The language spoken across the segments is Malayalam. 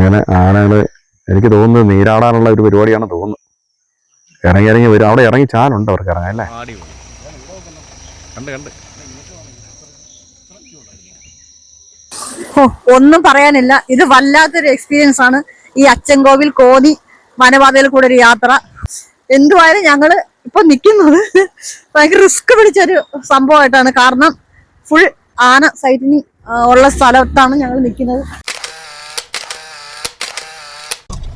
അങ്ങനെ ആനകള് എനിക്ക് തോന്നുന്നത് നീരാടാനുള്ള ഒരു പരിപാടിയാണെന്ന് തോന്നുന്നു. ഇറങ്ങി വരും. അവിടെ ഇറങ്ങി ചാലുണ്ട് അവർക്ക് ഇറങ്ങാൻ അല്ലേ? ഒന്നും പറയാനില്ല. ഇത് വല്ലാത്തൊരു എക്സ്പീരിയൻസ് ആണ്. ഈ അച്ചൻകോവിൽ കോന്നി വനപാതയിൽ കൂടെ ഒരു യാത്ര. എന്തുവായാലും ഞങ്ങള് ഇപ്പൊ നിൽക്കുന്നത് ഭയങ്കര റിസ്ക് പിടിച്ചൊരു സംഭവമായിട്ടാണ്. കാരണം ഫുൾ ആന സൈറ്റിന് ഉള്ള സ്ഥലത്താണ് ഞങ്ങൾ നിൽക്കുന്നത്.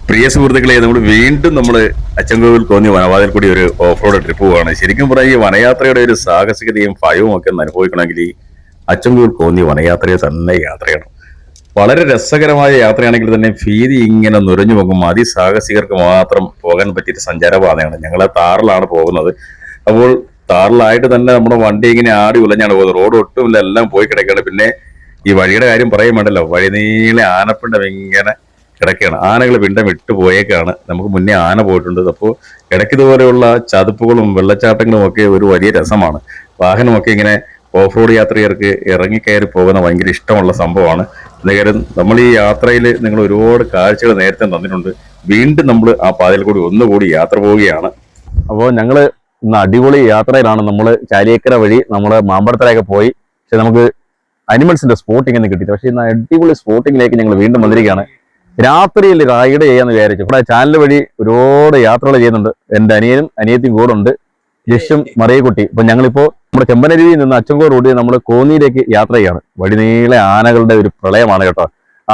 പ്രിയ സുഹൃത്തുക്കളെ, വീണ്ടും നമ്മള് അച്ചൻകോവിൽ കോന്നി വനപാതയിൽ കൂടി ഒരു ഓഫ് റോഡ് ട്രിപ്പ് പോവാണ്. ശരിക്കും പറഞ്ഞാൽ ഈ വനയാത്രയുടെ ഒരു സാഹസികതയും ഭയവും ഒക്കെ ഒന്ന് അനുഭവിക്കണമെങ്കിൽ ഈ അച്ചൻകോവിൽ കോന്നി വനയാത്രയെ തന്നെ യാത്രയാണ്. വളരെ രസകരമായ യാത്രയാണെങ്കിൽ തന്നെ ഭീതി ഇങ്ങനെ നുരഞ്ഞു പോകും. അതിസാഹസികർക്ക് മാത്രം പോകാൻ പറ്റിയൊരു സഞ്ചാരപാതയാണ്. ഞങ്ങൾ താറിലാണ് പോകുന്നത്. അപ്പോൾ താറിലായിട്ട് തന്നെ നമ്മുടെ വണ്ടി ഇങ്ങനെ ആടി ഉലഞ്ഞാണ് പോകുന്നത്. റോഡ് ഒട്ടുമില്ല, എല്ലാം പോയി കിടക്കുകയാണ്. പിന്നെ ഈ വഴിയുടെ കാര്യം പറയാൻ വേണ്ടല്ലോ, വഴി നീളെ ആനപ്പിണ്ടം ഇങ്ങനെ കിടക്കുകയാണ്. ആനകൾ പിണ്ടം വിട്ടു പോയേക്കാണ്. നമുക്ക് മുന്നേ ആന പോയിട്ടുണ്ട്. അപ്പോൾ ഇടയ്ക്കിതുപോലെയുള്ള ചതുപ്പുകളും വെള്ളച്ചാട്ടങ്ങളും ഒക്കെ ഒരു വലിയ രസമാണ്. വാഹനമൊക്കെ ഇങ്ങനെ ഓഫ് റോഡ് യാത്രികർക്ക് ഇറങ്ങിക്കയറി പോകുന്ന ഭയങ്കര ഇഷ്ടമുള്ള സംഭവമാണ്. അന്നേരം നമ്മൾ ഈ യാത്രയിൽ നിങ്ങൾ ഒരുപാട് കാഴ്ചകൾ നേരത്തെ തന്നിട്ടുണ്ട്. വീണ്ടും നമ്മൾ ആ പാതയിൽ കൂടി ഒന്നുകൂടി യാത്ര പോവുകയാണ്. അപ്പോൾ ഞങ്ങൾ ഇന്ന് അടിപൊളി യാത്രയിലാണ്. നമ്മൾ ചാലിയേക്കര വഴി നമ്മൾ മാമ്പഴത്തറയൊക്കെ പോയി. പക്ഷെ നമുക്ക് അനിമൽസിന്റെ സ്പോട്ടിംഗ് ഒന്നും കിട്ടിയില്ല. പക്ഷെ ഇന്ന് അടിപൊളി സ്പോട്ടിങ്ങിലേക്ക് ഞങ്ങൾ വീണ്ടും വന്നിരിക്കുകയാണ്. രാത്രിയിൽ റൈഡ് ചെയ്യാന്ന് വിചാരിച്ചു. ഇവിടെ ചാനൽ വഴി ഒരുപാട് യാത്രകൾ ചെയ്യുന്നുണ്ട്. എൻ്റെ അനിയനും അനിയത്തിയും കൂടെ ഉണ്ട്, യശും മറിയക്കുട്ടി. ഇപ്പൊ ഞങ്ങളിപ്പോ നമ്മുടെ ചെമ്പനരുവിയിൽ നിന്ന് അച്ചൻകോവിൽ റോഡിൽ നമ്മൾ കോന്നിയിലേക്ക് യാത്ര ചെയ്യാണ്. വഴിനീളെ ആനകളുടെ ഒരു പ്രളയമാണ് കേട്ടോ.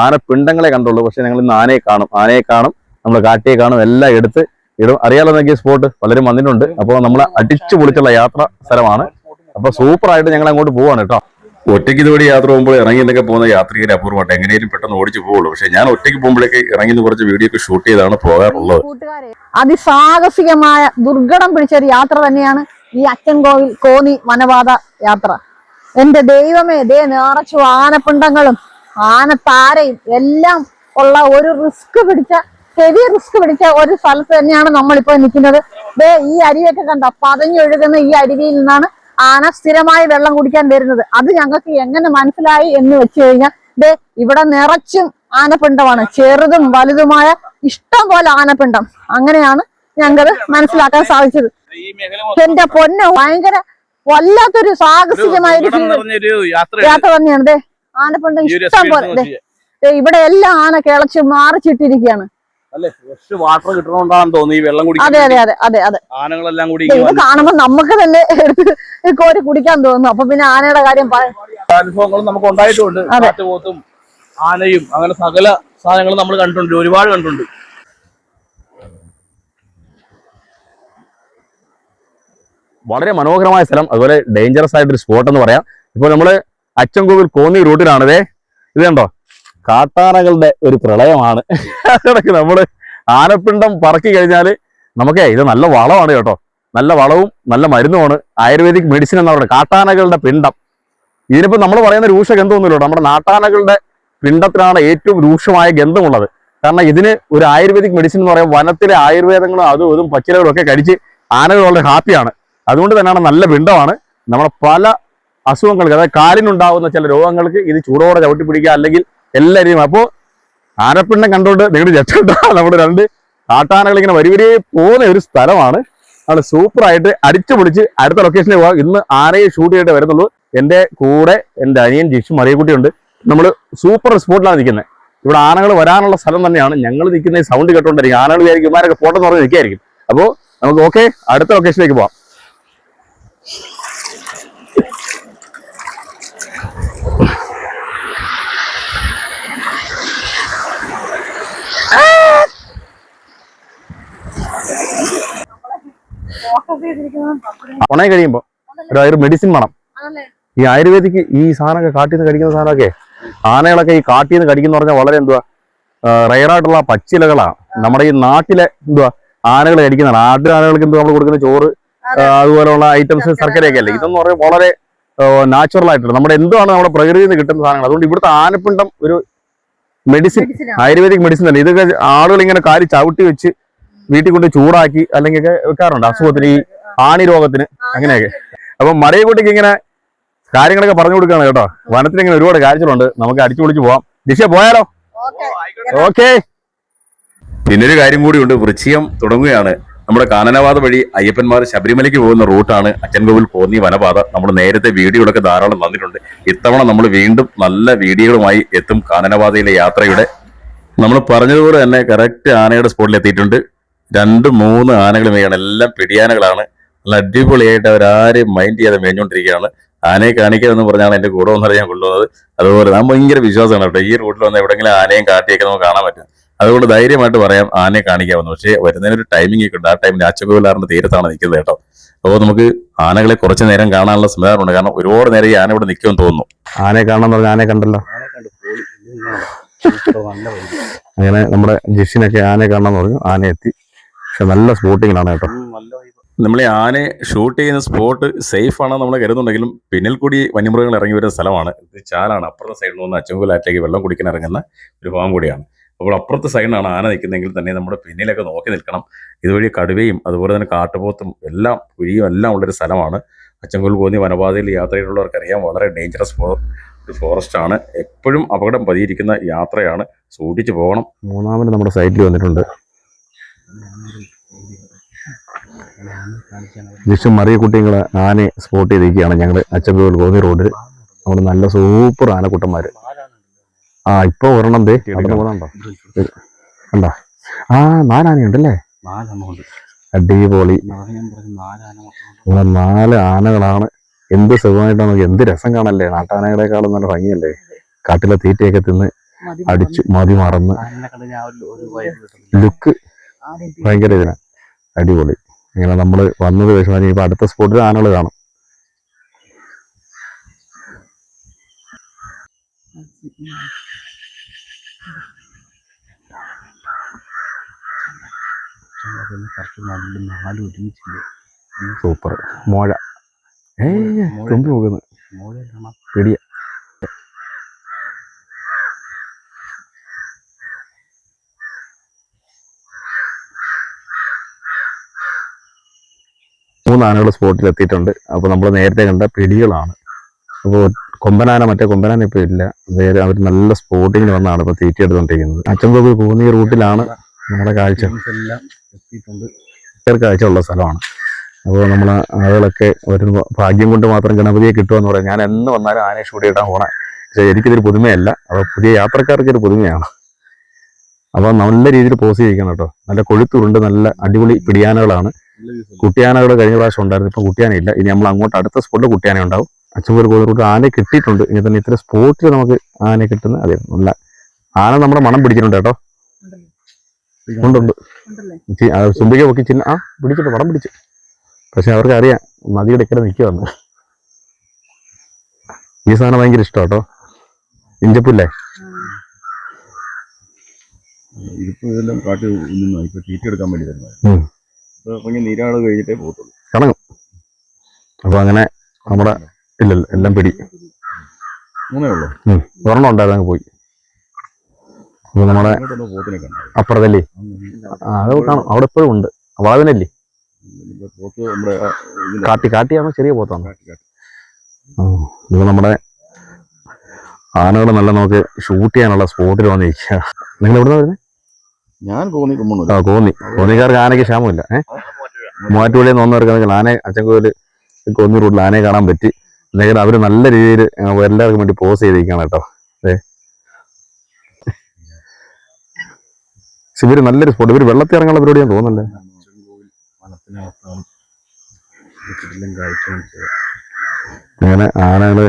ആന പിണ്ടങ്ങളെ കണ്ടുള്ളൂ. പക്ഷെ ഞങ്ങൾ ഇന്ന് ആനയെ കാണും, നമ്മൾ കാട്ടിയെ കാണും, എല്ലാം എടുത്ത് ഇടും. അറിയാലോ നോക്കിയ സ്പോട്ട് പലരും വന്നിട്ടുണ്ട്. അപ്പോൾ നമ്മൾ അടിച്ചു പൊളിച്ചുള്ള യാത്ര സ്ഥലമാണ്. അപ്പൊ സൂപ്പറായിട്ട് ഞങ്ങൾ അങ്ങോട്ട് പോവാണ് കേട്ടോ. ഒറ്റയ്ക്ക് ഇതുവഴി യാത്ര പോകുമ്പോൾ ഇറങ്ങി എന്നൊക്കെ പോകുന്ന യാത്രികരെ അപൂർവമായിട്ട് എങ്ങനെയും പെട്ടെന്ന് ഓടിച്ചു പോകുള്ളൂ. പക്ഷെ ഞാൻ ഒറ്റയ്ക്ക് പോകുമ്പോഴേക്ക് ഇറങ്ങി കുറച്ച് വീഡിയോ ഒക്കെ ഷൂട്ട് ചെയ്താണ് പോകാറുള്ളത്. അതിസാഹസികമായ ദുർഘടം പിടിച്ചൊരു യാത്ര തന്നെയാണ് ഈ അച്ചൻകോവിൽ കോന്നി വനപാത യാത്ര. എന്റെ ദൈവമേ, ദേ നിറച്ചു ആനപ്പിണ്ടങ്ങളും ആനത്താരയും എല്ലാം ഉള്ള ഒരു ഹെവി റിസ്ക് പിടിച്ച ഒരു സ്ഥലത്ത് തന്നെയാണ് നമ്മളിപ്പോ നിൽക്കുന്നത്. ദേ ഈ അരുവിയൊക്കെ കണ്ട പതഞ്ഞൊഴുകുന്ന ഈ അരുവിയിൽ നിന്നാണ് ആന സ്ഥിരമായി വെള്ളം കുടിക്കാൻ വരുന്നത്. അത് ഞങ്ങൾക്ക് എങ്ങനെ മനസ്സിലായി എന്ന് വെച്ച് കഴിഞ്ഞാൽ ദേ ഇവിടെ നിറച്ചും ആനപ്പിണ്ടമാണ്. ചെറുതും വലുതുമായ ഇഷ്ടം പോലെ ആനപ്പിണ്ടം. അങ്ങനെയാണ് ഞങ്ങൾക്ക് മനസ്സിലാക്കാൻ സാധിച്ചത്. എന്റെ പൊന്ന്, ഭയങ്കര വല്ലാത്തൊരു സാഹസികമായ യാത്ര തന്നെയാണ്. ദേ ആനപ്പിണ്ടം ഇഷ്ടം പോലെ. ഇവിടെ എല്ലാം ആന കിളച്ച് മാറിച്ചിട്ടിരിക്കുകയാണ്. വാട്ടർ കിട്ടണോണ്ടാണെന്ന് തോന്നുന്നു ഈ വെള്ളം കുടിക്കാൻ. അതെ അതെ അതെ അതെ അതെ ആനകളെല്ലാം കൂടി ഇത് കാണുമ്പോ നമുക്ക് തന്നെ എടുത്ത് കോരി കുടിക്കാൻ തോന്നുന്നു. അപ്പൊ പിന്നെ ആനയുടെ കാര്യം അനുഭവങ്ങളും നമുക്ക് ഉണ്ടായിട്ടുണ്ട്. കാട്ടുപോത്തും ആനയും അങ്ങനെ സകല സാധനങ്ങളും നമ്മൾ കണ്ടിട്ടുണ്ട്, ഒരുപാട് കണ്ടിട്ടുണ്ട്. വളരെ മനോഹരമായ സ്ഥലം, അതുപോലെ ഡേഞ്ചറസ് ആയിട്ടൊരു സ്പോട്ട് എന്ന് പറയാം. ഇപ്പോൾ നമ്മള് അച്ചൻകോവിൽ കോന്നി റൂട്ടിലാണതേ. ഇത് കണ്ടോ, കാട്ടാനകളുടെ ഒരു പ്രളയമാണ്. അതിടയ്ക്ക് നമ്മള് ആനപ്പിണ്ടം പറക്കി കഴിഞ്ഞാൽ ഇത് നല്ല വളമാണ് കേട്ടോ. നല്ല വളവും നല്ല മരുന്നുമാണ്. ആയുർവേദിക് മെഡിസിൻ എന്നാ പറയുന്നത്. കാട്ടാനകളുടെ പിണ്ടം, ഇതിനിപ്പോ നമ്മൾ പറയുന്ന രൂക്ഷഗന്ധമൊന്നുമില്ല. നമ്മുടെ നാട്ടാനകളുടെ പിണ്ടത്തിനാണ് ഏറ്റവും രൂക്ഷമായ ഗന്ധമുള്ളത്. കാരണം ഇതിന് ഒരു ആയുർവേദിക് മെഡിസിൻ എന്ന് പറയാം. വനത്തിലെ ആയുർവേദങ്ങളും അതും ഇതും പച്ചിലകളും ഒക്കെ കഴിച്ച് ആനകൾ വളരെ ഹാപ്പിയാണ്. അതുകൊണ്ട് തന്നെയാണ് നല്ല പിണ്ടമാണ്. നമ്മുടെ പല അസുഖങ്ങൾക്ക്, അതായത് കാലിനുണ്ടാവുന്ന ചില രോഗങ്ങൾക്ക് ഇത് ചൂടോടെ ചവിട്ടി പിടിക്കുക, അല്ലെങ്കിൽ എല്ലാവരെയും. അപ്പോൾ ആനപ്പിണ്ടം കണ്ടുകൊണ്ട് നിങ്ങൾ രക്ഷപ്പെട്ടാ നമ്മുടെ രണ്ട് കാട്ടാനകൾ ഇങ്ങനെ വരി പോകുന്ന ഒരു സ്ഥലമാണ്. അത് സൂപ്പറായിട്ട് അടിച്ചു പൊളിച്ച് അടുത്ത ലൊക്കേഷനിൽ പോകാം. ഇന്ന് ആനയെ ഷൂട്ട് ചെയ്തിട്ട് വരുന്നുള്ളൂ. എൻ്റെ കൂടെ എൻ്റെ അനിയൻ ജിഷു മറിയക്കുട്ടിയുണ്ട്. നമ്മൾ സൂപ്പർ സ്പോട്ടിലാണ് നിൽക്കുന്നത്. ഇവിടെ ആനകൾ വരാനുള്ള സ്ഥലം തന്നെയാണ്. ഞങ്ങൾ നിൽക്കുന്ന ഈ സൗണ്ട് കേട്ടോണ്ടിരിക്കും. ആനകൾ വിചാരിക്കും ഇമാരൊക്കെ പോട്ടെന്ന് പറഞ്ഞ് നിൽക്കായിരിക്കും. അപ്പോൾ നമുക്ക് ഓക്കെ, അടുത്ത ലൊക്കേഷനിലേക്ക് പോവാം. ഉണങ്ങി കഴിയുമ്പോ ഒരു മെഡിസിൻ വേണം. ഈ ആയുർവേദിക്ക് ഈ സാധനമൊക്കെ കാട്ടിൽ നിന്ന് കടിക്കുന്ന സാധനമൊക്കെ ആനകളൊക്കെ ഈ കാട്ടിൽ നിന്ന് കടിക്കുന്ന പറഞ്ഞാൽ വളരെ റയറായിട്ടുള്ള പച്ചിലകളാണ്. നമ്മുടെ ഈ നാട്ടിലെ ആനകൾ കടിക്കുന്നതാണ്. ആനകൾക്ക് നമ്മൾ കൊടുക്കുന്ന ചോറ്, അതുപോലെയുള്ള ഐറ്റംസ്, ശർക്കരയൊക്കെ അല്ലേ. ഇതെന്ന് പറഞ്ഞാൽ വളരെ നാച്ചുറൽ ആയിട്ടുള്ള നമ്മുടെ എന്തുമാണ് നമ്മുടെ പ്രകൃതിയിൽ നിന്ന് കിട്ടുന്ന സാധനങ്ങൾ. അതുകൊണ്ട് ഇവിടുത്തെ ആനപ്പിണ്ടം ഒരു മെഡിസിൻ, ആയുർവേദിക് മെഡിസിൻ തന്നെ. ഇതൊക്കെ ആളുകൾ ഇങ്ങനെ കാലി ചവിട്ടി വെച്ച് വീട്ടിൽ കൊണ്ട് ചൂടാക്കി അല്ലെങ്കിൽ ഒക്കെ വെക്കാറുണ്ട് അസുഖത്തിന്, ഈ ആണി രോഗത്തിന്, അങ്ങനെയൊക്കെ. അപ്പൊ മറിയക്കുട്ടിക്ക് ഇങ്ങനെ കാര്യങ്ങളൊക്കെ പറഞ്ഞു കൊടുക്കുകയാണ് കേട്ടോ. വനത്തിന് ഇങ്ങനെ ഒരുപാട് കാഴ്ചകളുണ്ട്. നമുക്ക് അടിച്ചു പൊളിച്ച് പോവാം. ദിശ പോയാലോ? ഓക്കെ. പിന്നൊരു കാര്യം കൂടിയുണ്ട്, വൃശ്ചികം തുടങ്ങുകയാണ്. നമ്മുടെ കാനനപാത വഴി അയ്യപ്പന്മാർ ശബരിമലയ്ക്ക് പോകുന്ന റൂട്ടാണ് അച്ചൻകോവിൽ കോന്നി വനപാത. നമ്മൾ നേരത്തെ വീഡിയോകളൊക്കെ ധാരാളം വന്നിട്ടുണ്ട്. ഇത്തവണ നമ്മൾ വീണ്ടും നല്ല വീഡിയോകളുമായി എത്തും. കാനനപാതയിലെ യാത്രയുടെ നമ്മൾ പറഞ്ഞതുപോലെ തന്നെ കറക്റ്റ് ആനയുടെ സ്പോട്ടിൽ എത്തിയിട്ടുണ്ട്. 2-3 ആനകൾ മേയാണ്, എല്ലാം പിടിയാനകളാണ്. നല്ല അടിപൊളിയായിട്ട് അവരാരും മൈൻഡ് ചെയ്യാതെ മേഞ്ഞുകൊണ്ടിരിക്കുകയാണ്. ആനയെ കാണിക്കാമെന്ന് പറഞ്ഞാണ് എന്റെ കൂടെ വന്നാൽ ഞാൻ കൊണ്ടുവന്നത്. അതുപോലെ ഞാൻ ഭയങ്കര വിശ്വാസമാണ് കേട്ടോ, ഈ റൂട്ടിൽ വന്ന് എവിടെയെങ്കിലും ആനയും കാട്ടിയൊക്കെ നമുക്ക് കാണാൻ പറ്റും. അതുകൊണ്ട് ധൈര്യമായിട്ട് പറയാം ആനയെ കാണിക്കാമെന്ന്. പക്ഷേ വരുന്നതിനൊരു ടൈമിംഗ് ഒക്കെ ഉണ്ട്. ആ ടൈമിൽ അച്ചൻകോവിലാറിന്റെ തീരത്താണ് നിൽക്കുന്നത് കേട്ടോ. അപ്പോൾ നമുക്ക് ആനകളെ കുറച്ച് നേരം കാണാനുള്ള സംവിധാനമുണ്ട്. കാരണം ഒരുപാട് നേരം ഈ ആന ഇവിടെ നിൽക്കുമെന്ന് തോന്നുന്നു. ആനയെ കാണാന്ന് പറഞ്ഞാൽ ആനയെ കണ്ടല്ലോ. അങ്ങനെ നമ്മുടെ ജിഷിനൊക്കെ ആനയെ കാണാന്ന് പറഞ്ഞു. ആന എത്തി. പക്ഷെ നല്ല സ്പോട്ടിങ്ങിലാണ് കേട്ടോ. നമ്മൾ ഈ ആനയെ ഷൂട്ട് ചെയ്യുന്ന സ്പോട്ട് സേഫ് ആണെന്ന് നമ്മൾ കരുതുന്നുണ്ടെങ്കിലും പിന്നിൽ കൂടി വന്യമൃഗങ്ങൾ ഇറങ്ങി വരുന്ന സ്ഥലമാണ്. ഇത് ചാലാണ്. അപ്പുറത്തെ സൈഡിൽ നിന്ന് അച്ചൻകോവിൽ ആറ്റിലേക്ക് വെള്ളം കുടിക്കാൻ ഇറങ്ങുന്ന ഒരു ഭാഗം കൂടിയാണ്. അപ്പോൾ അപ്പുറത്തെ സൈഡിലാണ് ആന നിൽക്കുന്നതെങ്കിൽ തന്നെ നമ്മുടെ പിന്നിലൊക്കെ നോക്കി നിൽക്കണം. ഇതുവഴി കടുവയും അതുപോലെ തന്നെ കാട്ടുപോത്തും എല്ലാം കുഴിയും എല്ലാം ഉള്ളൊരു സ്ഥലമാണ്. അച്ചൻകോവിൽ കോന്നി വനപാതയിൽ യാത്ര ചെയ്തിട്ടുള്ളവർക്കറിയാം, വളരെ ഡേഞ്ചറസ് ഒരു ഫോറസ്റ്റ് ആണ്. എപ്പോഴും അപകടം പതിയിരിക്കുന്ന യാത്രയാണ്. സൂക്ഷിച്ചു പോകണം. മൂന്നാമത് നമ്മുടെ സൈറ്റിൽ വന്നിട്ടുണ്ട്. ജിഷും മറിയക്കുട്ടികളെ ആനയെ സ്പോട്ട് ചെയ്തിരിക്കുകയാണ്. ഞങ്ങൾ അച്ചൻകോവിൽ കോന്നി റോഡിൽ നമ്മൾ നല്ല സൂപ്പർ ആനക്കുട്ടന്മാര്. ഇപ്പൊ ഒരെണ്ണം ദേ പോകുന്നുണ്ടോ, കണ്ടോ? 4 ആനയുണ്ടല്ലേ? അടിപൊളി. 4 ആനകളാണ്. എന്ത് സുഖമായിട്ടാണ്, എന്ത് രസം കാണല്ലേ. നാട്ടാനകളെക്കാളും നല്ല ഭംഗിയല്ലേ. കാട്ടിലെ തീറ്റയൊക്കെ തിന്ന് അടിച്ച് മതി മറന്ന് ലുക്ക് ഭയങ്കര ഇതിനാ. അടിപൊളി. ഇങ്ങനെ നമ്മൾ വന്നത് വിഷമം. ഇപ്പൊ അടുത്ത സ്പോട്ടിൽ ആനകൾ കാണും. സൂപ്പർ മോഴ. തുമ്പി പോകുന്നു. പിടിയ. മൂന്ന് ആനകൾ സ്പോട്ടിൽ എത്തിയിട്ടുണ്ട്. അപ്പോൾ നമ്മൾ നേരത്തെ കണ്ട പിടികളാണ്. അപ്പോൾ മറ്റേ കൊമ്പനാന ഇപ്പൊ ഇല്ല. നേരെ അവർ നല്ല സ്പോട്ടിങ്ങിന് വന്നാണ് ഇപ്പൊ തീറ്റ എടുത്തോണ്ടിരിക്കുന്നത്. അച്ചൻകോവിൽ കോന്നി റൂട്ടിലാണ് നമ്മുടെ കാഴ്ച. കാഴ്ച ഉള്ള സ്ഥലമാണ്. അപ്പോൾ നമ്മൾ ആളുകളൊക്കെ ഒരു ഭാഗ്യം കൊണ്ട് മാത്രം ഗണപതിയെ കിട്ടുമെന്ന് പറയാം. ഞാൻ എന്ന് വന്നാലും ആനയെ ഷൂട്ട് ചെയ്താൽ പോണേ. പക്ഷേ എനിക്കിതൊരു പുതുമയല്ല. അപ്പോൾ പുതിയ യാത്രക്കാർക്ക് ഒരു പുതുമയാണ്. അപ്പോൾ നല്ല രീതിയിൽ പോസ് ചെയ്യിക്കണം കേട്ടോ. നല്ല കൊഴുത്തുരുണ്ട് നല്ല അടിപൊളി പിടിയാനകളാണ്. കുട്ടിയാനകൾ കഴിഞ്ഞ പ്രാവശ്യം ഉണ്ടായിരുന്നു. ഇപ്പം കുട്ടിയാനയില്ല. ഇനി നമ്മൾ അങ്ങോട്ട് അടുത്ത സ്പോട്ടിൽ കുട്ടിയാന ഉണ്ടാവും. അച്ചൻകോവിൽ കോന്നി റൂട്ട് ആനയെ കിട്ടിയിട്ടുണ്ട്. ഇനി തന്നെ ഇത്ര സ്പോട്ടിൽ നമുക്ക് ആനയെ കിട്ടുന്ന അതെ നല്ല ആന നമ്മുടെ മണം പിടിച്ചിട്ടുണ്ട് കേട്ടോ. ഉണ്ട്. ചുംബിക പൊക്കി പിടിച്ചിട്ട് പടം പിടിച്ചു. പക്ഷെ അവർക്ക് അറിയാം നദിയുടെ ഇക്കരെ നിൽക്കുവന്ന്. ഈ സാധനം ഭയങ്കര ഇഷ്ടം കേട്ടോ. ഇഞ്ചപ്പുല്ലേ ഇതെല്ലാം കാട്ടി ഇപ്പൊ തീറ്റ എടുക്കാൻ വേണ്ടി തരുന്നത്. നീരാള് കഴിഞ്ഞിട്ടേ പോകത്തുള്ളൂ. കണങ്ങും. അപ്പൊ അങ്ങനെ നമ്മുടെ ഇല്ലല്ലോ എല്ലാം പിടി. ഒരെണ്ണം ഉണ്ടായിരുന്നു അങ്ങ് പോയി. അപ്പൊ നമ്മുടെ അപ്പുറത്തല്ലേ അത് കാണും. അവിടെ എപ്പോഴും ഉണ്ട്. വളവിനല്ലേ കാട്ടിയാണോ ചെറിയ പോത്താണോ? ഇത് നമ്മുടെ ആനകൾ നല്ല നമുക്ക് ഷൂട്ട് ചെയ്യാനുള്ള സ്പോട്ടിൽ വന്നിരിക്കുക. നിങ്ങൾ എവിടെ നിന്ന് വരുന്നത്? ഞാൻ കോന്നിക്കാർക്ക് ആനയ്ക്ക് ക്ഷാമമില്ല. മൂവാറ്റുപുഴയിൽ വന്നവർക്ക് ആനയെ അച്ചൻകോവിൽ കോന്നി റൂട്ടിൽ ആനയെ കാണാൻ പറ്റി. എന്നെങ്കിലും അവർ നല്ല രീതിയിൽ എല്ലാവർക്കും വേണ്ടി പോസ് ചെയ്തിരിക്കുകയാണ് കേട്ടോ. ഇവര് നല്ലൊരു സ്പോട്ട്. ഇവര് വെള്ളത്തിൽ ഇറങ്ങാനുള്ള പരിപാടി ഞാൻ തോന്നുന്നല്ലേ. അങ്ങനെ ആനകള്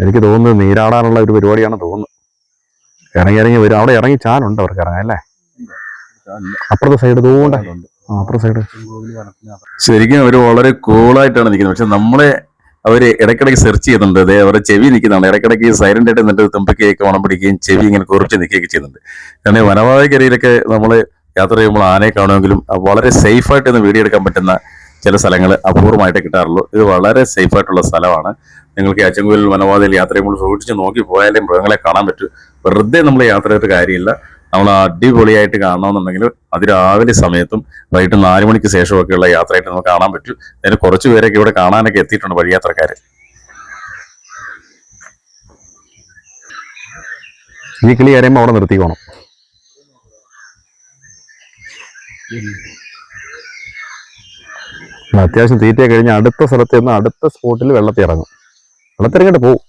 എനിക്ക് തോന്നുന്നത് നീരാടാനുള്ള ഒരു പരിപാടിയാണ് തോന്നുന്നത്. ഇറങ്ങി വരും. അവിടെ ഇറങ്ങി ചാലുണ്ട് അവർക്ക് ഇറങ്ങാൻ അല്ലേ. അപ്പുറത്തെ സൈഡ് തോണ്ട അപ്പുറത്തെ സൈഡ് ശരിക്കും അവര് വളരെ കൂളായിട്ടാണ് നിൽക്കുന്നത്. പക്ഷെ നമ്മളെ അവര് ഇടയ്ക്കിടയ്ക്ക് സെർച്ച് ചെയ്യുന്നുണ്ട്. അതെ അവരുടെ ചെവി നിൽക്കുന്നുണ്ട്. ഇടയ്ക്കിടയ്ക്ക് സൈലന്റ് ആയിട്ട് നിന്നിട്ട് തുമ്പിക്കയൊക്കെ മണം പിടിക്കുകയും ചെവി ഇങ്ങനെ കുറിച്ച് നിൽക്കുകയൊക്കെ ചെയ്യുന്നുണ്ട്. കാരണം വനപാതക്കരിയിലൊക്കെ നമ്മൾ യാത്ര ചെയ്യുമ്പോൾ ആനയെ കാണുമെങ്കിലും വളരെ സേഫായിട്ട് ഇന്ന് വീഡിയോ എടുക്കാൻ പറ്റുന്ന ചില സ്ഥലങ്ങൾ അപൂർവമായിട്ട് കിട്ടാറുള്ളൂ. ഇത് വളരെ സേഫായിട്ടുള്ള സ്ഥലമാണ്. നിങ്ങൾക്ക് അച്ചൻകോവിൽ വനപാതയിൽ യാത്ര ചെയ്യുമ്പോൾ സൂക്ഷിച്ച് നോക്കി പോയാലേ മൃഗങ്ങളെ കാണാൻ പറ്റും. വെറുതെ നമ്മൾ യാത്ര ചെയ്തിട്ട് കാര്യമില്ല. നമ്മൾ അടിപൊളിയായിട്ട് കാണണമെന്നുണ്ടെങ്കിൽ അതിരാവിലെ സമയത്തും വൈകിട്ട് 4 മണിക്ക് ശേഷമൊക്കെയുള്ള യാത്രയായിട്ട് നമുക്ക് കാണാൻ പറ്റും. അതിന് കുറച്ച് പേരൊക്കെ ഇവിടെ കാണാനൊക്കെ എത്തിയിട്ടുണ്ട് വഴിയാത്രക്കാര്. ഈ കിളി കരയുമ്പോൾ അവിടെ നിർത്തിക്കോണം. അത്യാവശ്യം തീറ്റ കഴിഞ്ഞ് അടുത്ത സ്ഥലത്ത് നിന്ന് അടുത്ത സ്പോട്ടിൽ വെള്ളത്തിൽ ഇറങ്ങും. വെള്ളത്തിറങ്ങിട്ട് പോവും.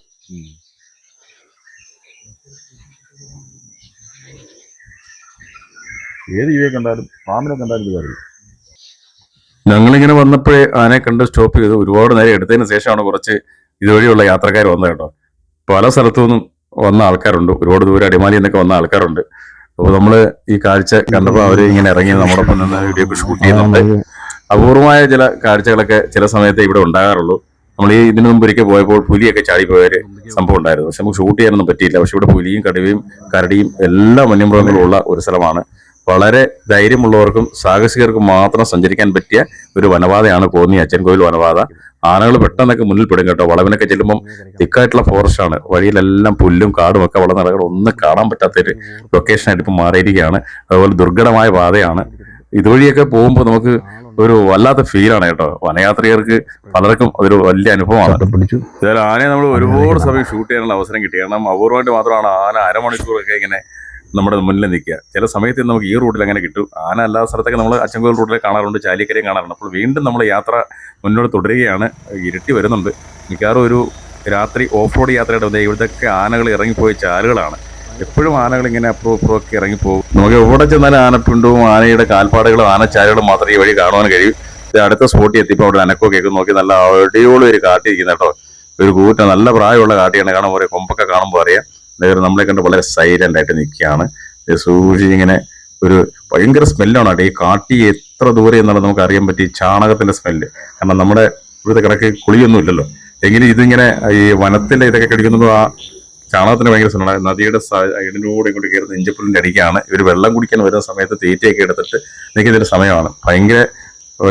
ഏത് ജീവിയെ കണ്ടാലും പാമ്പിനെ കണ്ടാലും ഇത് പറയും. ഞങ്ങളിങ്ങനെ വന്നപ്പോഴേ ആനയെ കണ്ട് സ്റ്റോപ്പ് ചെയ്തു. ഒരുപാട് നേരം എടുത്തതിന് ശേഷമാണ് കുറച്ച് ഇതുവഴിയുള്ള യാത്രക്കാർ വന്നത് കേട്ടോ. പല സ്ഥലത്തു നിന്നും വന്ന ആൾക്കാരുണ്ട്, ഒരുപാട് ദൂരം അടിമാലി എന്നൊക്കെ വന്ന ആൾക്കാരുണ്ട്. അപ്പോൾ നമ്മള് ഈ കാഴ്ച കണ്ടപ്പോൾ അവര് ഇങ്ങനെ ഇറങ്ങി നമ്മോടൊപ്പം നിന്ന് വീഡിയോ ഒക്കെ ഷൂട്ട് ചെയ്യുന്നുണ്ട്. അപൂർവമായ ചില കാഴ്ചകളൊക്കെ ചില സമയത്ത് ഇവിടെ ഉണ്ടാകാറുള്ളൂ. നമ്മൾ ഈ ഇതിനു മുമ്പ് ഒരിക്കൽ പോയപ്പോൾ പുലിയൊക്കെ ചാടിപ്പോയൊരു സംഭവം ഉണ്ടായിരുന്നു. പക്ഷെ നമുക്ക് ഷൂട്ട് ചെയ്യാനൊന്നും പറ്റിയില്ല. പക്ഷെ ഇവിടെ പുലിയും കടുവയും കരടിയും എല്ലാ വന്യമൃഗങ്ങളും ഉള്ള ഒരു സ്ഥലമാണ്. വളരെ ധൈര്യമുള്ളവർക്കും സാഹസികർക്കും മാത്രം സഞ്ചരിക്കാൻ പറ്റിയ ഒരു വനപാതയാണ് കോന്നി അച്ചൻകോവിൽ വനപാത. ആനകൾ പെട്ടെന്നൊക്കെ മുന്നിൽ പെടും കേട്ടോ. വളവിനൊക്കെ ചെല്ലുമ്പം തിക്കായിട്ടുള്ള ഫോറസ്റ്റ് ആണ്. വഴിയിലെല്ലാം പുല്ലും കാടും ഒക്കെ വളർന്ന നടകൾ ഒന്നും കാണാൻ പറ്റാത്തൊരു ലൊക്കേഷനായിട്ട് ഇപ്പം മാറിയിരിക്കുകയാണ്. അതുപോലെ ദുർഘടമായ പാതയാണ്. ഇതുവഴിയൊക്കെ പോകുമ്പോൾ നമുക്ക് ഒരു വല്ലാത്ത ഫീലാണ് കേട്ടോ. വനയാത്രികർക്ക് പലർക്കും അതൊരു വലിയ അനുഭവമാണ്. ഇതായാലും ആനയെ നമ്മൾ ഒരുപാട് സമയം ഷൂട്ട് ചെയ്യാനുള്ള അവസരം കിട്ടി. കാരണം അപൂർവമായിട്ട് മാത്രമാണ് ആന അരമണിക്കൂറൊക്കെ ഇങ്ങനെ നമ്മുടെ മുന്നിൽ നിൽക്കുക. ചില സമയത്ത് നമുക്ക് ഈ റൂട്ടിൽ അങ്ങനെ കിട്ടും. ആന എല്ലാ സ്ഥലത്തൊക്കെ നമ്മൾ അച്ചൻകോവിൽ റൂട്ടിൽ കാണാറുണ്ട്, ചാലിക്കരയും കാണാറുണ്ട്. അപ്പോൾ വീണ്ടും നമ്മൾ യാത്ര മുന്നോട്ട് തുടരുകയാണ്. ഇരുട്ടി വരുന്നുണ്ട്. മിക്കവാറും ഒരു രാത്രി ഓഫ് റോഡ് യാത്രയുടെ ഇവിടുത്തെ ആനകൾ ഇറങ്ങിപ്പോയ ചാലുകളാണ്. എപ്പോഴും ആനകൾ ഇങ്ങനെ അപ്പുറം ഇപ്പുറമൊക്കെ ഇറങ്ങിപ്പോകും. നമുക്ക് എവിടെ ചെന്നാലും ആനപ്പിണ്ടവും ആനയുടെ കാൽപ്പാടുകളും ആനച്ചാലുകളും മാത്രമേ ഈ വഴി കാണുവാൻ കഴിയും. ഇത് അടുത്ത സ്പോട്ടിൽ എത്തിയപ്പോൾ അവിടെ അനക്കോ കേൾക്കും നോക്കി നല്ല അടിയോളം ഒരു കാട്ടിയിരിക്കുന്ന കേട്ടോ. ഒരു കൂട്ട നല്ല പ്രായമുള്ള കാട്ടിയാണ്. കാണാൻ പോലെ കൊമ്പൊക്കെ കാണുമ്പോൾ അറിയാം. നമ്മളെ കണ്ട് വളരെ സൈലന്റ് ആയിട്ട് നിൽക്കുകയാണ്. സൂക്ഷിച്ച് ഇങ്ങനെ ഒരു ഭയങ്കര സ്മെല്ലാണ് കേട്ടോ. ഈ കാട്ടി എത്ര ദൂരെ എന്നുള്ളത് നമുക്ക് അറിയാൻ പറ്റി. ചാണകത്തിന്റെ സ്മെല്ല്. കാരണം നമ്മുടെ ഇവിടുത്തെ കിടക്ക് കുളിയൊന്നും ഇല്ലല്ലോ. എങ്കിലും ഇതിങ്ങനെ ഈ വനത്തിന്റെ ഇതൊക്കെ കടിക്കുന്നത് ആ ചാണകത്തിന് ഭയങ്കര സ്മെല്ലാണ്. നദിയുടെ സൈഡിലൂടെ ഇങ്ങോട്ട് കയറുന്ന ഇഞ്ചിപ്പുല്ലിന്റെ അടിക്കാണ്. ഇവർ വെള്ളം കുടിക്കാൻ വരുന്ന സമയത്ത് തീറ്റയൊക്കെ എടുത്തിട്ട് നിൽക്കുന്നൊരു സമയമാണ്. ഭയങ്കര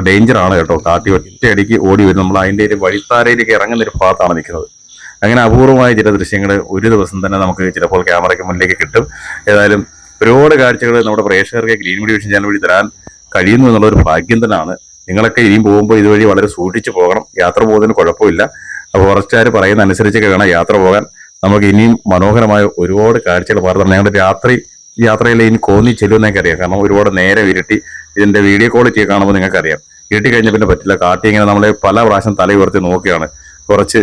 ഡേഞ്ചറാണ് കേട്ടോ. കാട്ടി ഒറ്റയടിക്ക് ഓടി വരും. നമ്മൾ അതിൻ്റെ ഒരു വഴിത്താരയിലേക്ക് ഇറങ്ങുന്ന ഒരു ഭാഗത്താണ് നിൽക്കുന്നത്. അങ്ങനെ അപൂർവമായ ചില ദൃശ്യങ്ങൾ ഒരു ദിവസം തന്നെ നമുക്ക് ചിലപ്പോൾ ക്യാമറയ്ക്ക് മുന്നിലേക്ക് കിട്ടും. ഏതായാലും ഒരുപാട് കാഴ്ചകൾ നമ്മുടെ പ്രേക്ഷകർക്ക് ഗ്രീൻ മീഡിയ വിഷൻ ചാനൽ വഴി തരാൻ കഴിയുന്നു എന്നുള്ളൊരു ഭാഗ്യം തന്നെയാണ്. നിങ്ങളൊക്കെ ഇനിയും പോകുമ്പോൾ ഇതുവഴി വളരെ സൂക്ഷിച്ച് പോകണം. യാത്ര പോകുന്നതിന് കുഴപ്പമില്ല. അപ്പോൾ ഫോറസ്റ്റുകാർ പറയുന്ന അനുസരിച്ചൊക്കെ വേണം യാത്ര പോകാൻ. നമുക്ക് ഇനിയും മനോഹരമായ ഒരുപാട് കാഴ്ചകൾ പറഞ്ഞു. ഞങ്ങളുടെ യാത്രയിൽ ഇനി കോന്നി ചെല്ലുമെന്നൊക്കെ അറിയാം. കാരണം ഒരുപാട് നേരെ ഇരുട്ടി. ഇതിന്റെ വീഡിയോ ക്വാളിറ്റി കാണുമ്പോൾ നിങ്ങൾക്കറിയാം. ഇരുട്ടി കഴിഞ്ഞ പിന്നെ പറ്റില്ല. കാട്ടി ഇങ്ങനെ നമ്മളെ പല പ്രാവശ്യം തല ഉയർത്തി നോക്കുകയാണ്. കുറച്ച്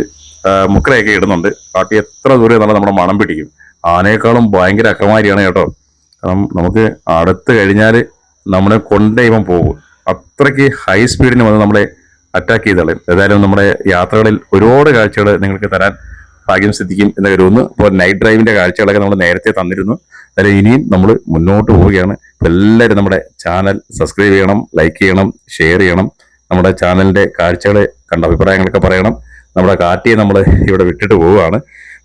മുക്കലയൊക്കെ ഇടുന്നുണ്ട്. കാട്ടി എത്ര ദൂരം എന്നുള്ള നമ്മുടെ മണം പിടിക്കും. ആനയെക്കാളും ഭയങ്കര അക്രമാരിയാണ് കേട്ടോ. കാരണം നമുക്ക് അടുത്ത് കഴിഞ്ഞാൽ നമ്മളെ കൊണ്ടേ ഇവൻ പോകും. അത്രയ്ക്ക് ഹൈ സ്പീഡിന് വന്ന് നമ്മളെ അറ്റാക്ക് ചെയ്തോളെ. ഏതായാലും നമ്മുടെ യാത്രകളിൽ ഒരുപാട് കാഴ്ചകൾ നിങ്ങൾക്ക് തരാൻ ഭാഗ്യം സിദ്ധിക്കും എന്ന് കരുതുന്നു. ഇപ്പോൾ നൈറ്റ് ഡ്രൈവിന്റെ കാഴ്ചകളൊക്കെ നമ്മൾ നേരത്തെ തന്നിരുന്നു. അതായത് ഇനിയും നമ്മൾ മുന്നോട്ട് പോവുകയാണ്. അപ്പോൾ എല്ലാവരും നമ്മുടെ ചാനൽ സബ്സ്ക്രൈബ് ചെയ്യണം, ലൈക്ക് ചെയ്യണം, ഷെയർ ചെയ്യണം. നമ്മുടെ ചാനലിന്റെ കാഴ്ചകൾ കണ്ട അഭിപ്രായങ്ങളൊക്കെ പറയണം. നമ്മുടെ കാറ്റിയെ നമ്മൾ ഇവിടെ വിട്ടിട്ട് പോവുകയാണ്.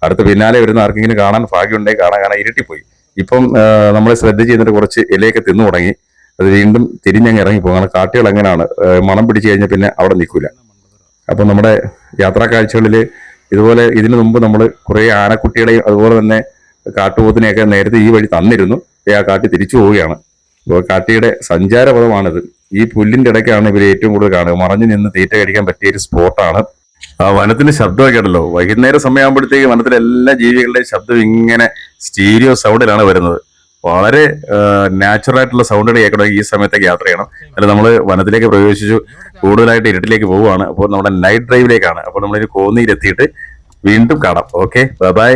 അടുത്ത പിന്നാലെ വരുന്ന ആർക്കെങ്കിലും കാണാൻ ഭാഗ്യമുണ്ടെങ്കിൽ കാണാൻ ഇരുട്ടിപ്പോയി. ഇപ്പം നമ്മളെ ശ്രദ്ധിച്ച് എന്നിട്ട് കുറച്ച് ഇലയൊക്കെ തിന്നു തുടങ്ങി. അത് വീണ്ടും തിരിഞ്ഞങ്ങ് ഇറങ്ങിപ്പോകും. കാരണം കാട്ടികൾ എങ്ങനെയാണ് മണം പിടിച്ചു കഴിഞ്ഞാൽ പിന്നെ അവിടെ നിൽക്കില്ല. അപ്പം നമ്മുടെ യാത്രാ കാഴ്ചകളിൽ ഇതുപോലെ ഇതിനു മുമ്പ് നമ്മൾ കുറേ ആനക്കുട്ടികളെയും അതുപോലെ തന്നെ കാട്ടുപോത്തിനെയൊക്കെ നേരത്തെ ഈ വഴി തന്നിരുന്നു. ആ കാട്ടി തിരിച്ചു പോവുകയാണ്. അപ്പോൾ കാട്ടിയുടെ സഞ്ചാരപഥമാണിത്. ഈ പുല്ലിന്റെ ഇടയ്ക്കാണ് ഇവർ ഏറ്റവും കൂടുതൽ കാണുക. മറഞ്ഞു നിന്ന് തീറ്റ കഴിക്കാൻ പറ്റിയ ഒരു സ്പോട്ടാണ്. ആ വനത്തിന്റെ ശബ്ദമൊക്കെ ഉണ്ടല്ലോ. വൈകുന്നേരം സമയമാകുമ്പോഴത്തേക്ക് വനത്തിലെ എല്ലാ ജീവികളുടെയും ശബ്ദം ഇങ്ങനെ സ്റ്റീരിയോ സൗണ്ടിലാണ് വരുന്നത്. വളരെ നാച്ചുറൽ ആയിട്ടുള്ള സൗണ്ടുകൾ കേൾക്കണമെങ്കിൽ ഈ സമയത്തേക്ക് യാത്ര ചെയ്യണം. അല്ല നമ്മൾ വനത്തിലേക്ക് പ്രവേശിച്ചു, കൂടുതലായിട്ട് ഇരുട്ടിലേക്ക് പോവുകയാണ്. അപ്പോൾ നമ്മുടെ നൈറ്റ് ഡ്രൈവിലേക്കാണ്. അപ്പോൾ നമ്മളിത് കോന്നിയിലെത്തിയിട്ട് വീണ്ടും കാണാം. Okay, bye bye.